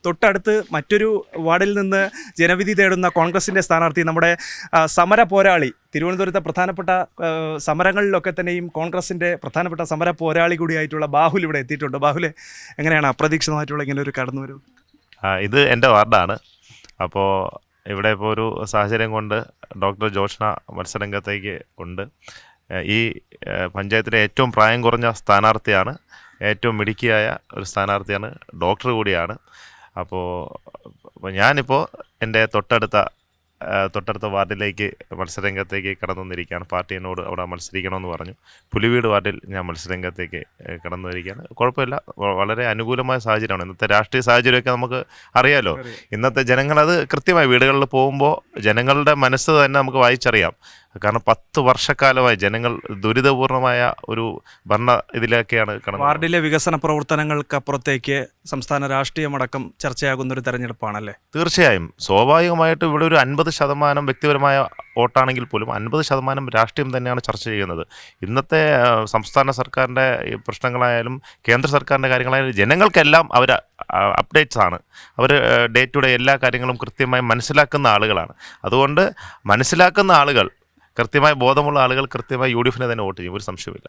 തൊട്ടടുത്ത് മറ്റൊരു വാർഡിൽ നിന്ന് ജനവിധി തേടുന്ന കോൺഗ്രസിൻ്റെ സ്ഥാനാർത്ഥി നമ്മുടെ സമര പോരാളി തിരുവനന്തപുരത്തെ പ്രധാനപ്പെട്ട സമരങ്ങളിലൊക്കെ തന്നെയും കോൺഗ്രസിൻ്റെ പ്രധാനപ്പെട്ട സമര പോരാളി കൂടിയായിട്ടുള്ള ബാഹുൽ ഇവിടെ എത്തിയിട്ടുണ്ട്. ബാഹുലെ, എങ്ങനെയാണ് അപ്രതീക്ഷിതമായിട്ടുള്ള ഇങ്ങനെ ഒരു കടന്നു വരും? ഇത് എൻ്റെ വാർഡാണ്. അപ്പോൾ ഇവിടെ ഇപ്പോൾ ഒരു സാഹചര്യം കൊണ്ട് ഡോക്ടർ ജോഷ്ന മത്സരരംഗത്തേക്ക് ഉണ്ട്. ഈ പഞ്ചായത്തിലെ ഏറ്റവും പ്രായം കുറഞ്ഞ സ്ഥാനാർത്ഥിയാണ്, ഏറ്റവും മിടുക്കിയായ ഒരു സ്ഥാനാർത്ഥിയാണ്, ഡോക്ടർ കൂടിയാണ്. അപ്പോൾ ഞാനിപ്പോൾ എൻ്റെ തൊട്ടടുത്ത വാർഡിലേക്ക് മത്സരരംഗത്തേക്ക് കടന്നു വന്നിരിക്കുകയാണ്. പാർട്ടി എന്നോട് അവിടെ മത്സരിക്കണമെന്ന് പറഞ്ഞു. പുലിവീട് വാർഡിൽ ഞാൻ മത്സരരംഗത്തേക്ക് കടന്നു വരികയാണ്. കുഴപ്പമില്ല, വളരെ അനുകൂലമായ സാഹചര്യമാണ്. ഇന്നത്തെ രാഷ്ട്രീയ സാഹചര്യമൊക്കെ നമുക്ക് അറിയാമല്ലോ. ഇന്നത്തെ ജനങ്ങളത് കൃത്യമായി വീടുകളിൽ പോകുമ്പോൾ ജനങ്ങളുടെ മനസ്സ് തന്നെ നമുക്ക് വായിച്ചറിയാം. കാരണം 10 വർഷക്കാലമായി ജനങ്ങൾ ദുരിതപൂർണമായ ഒരു ഭരണ ഇതിലൊക്കെയാണ് കടന്നത്. വാർഡിലെ വികസന പ്രവർത്തനങ്ങൾക്കപ്പുറത്തേക്ക് സംസ്ഥാന രാഷ്ട്രീയമടക്കം ചർച്ചയാകുന്ന ഒരു തെരഞ്ഞെടുപ്പാണല്ലേ? തീർച്ചയായും. സ്വാഭാവികമായിട്ടും ഇവിടെ ഒരു 50% വ്യക്തിപരമായ വോട്ടാണെങ്കിൽ പോലും 50% രാഷ്ട്രീയം തന്നെയാണ് ചർച്ച ചെയ്യുന്നത്. ഇന്നത്തെ സംസ്ഥാന സർക്കാരിൻ്റെ പ്രശ്നങ്ങളായാലും കേന്ദ്ര സർക്കാരിൻ്റെ കാര്യങ്ങളായാലും ജനങ്ങൾക്കെല്ലാം അവർ അപ്ഡേറ്റ്സ് ആണ്. അവർ ഡേ ടു ഡേ എല്ലാ കാര്യങ്ങളും കൃത്യമായി മനസ്സിലാക്കുന്ന ആളുകളാണ്. അതുകൊണ്ട് മനസ്സിലാക്കുന്ന ആളുകൾ, കൃത്യമായ ബോധമുള്ള ആളുകൾ കൃത്യമായി UDF തന്നെ വോട്ട് ചെയ്യും, ഒരു സംശയമില്ല.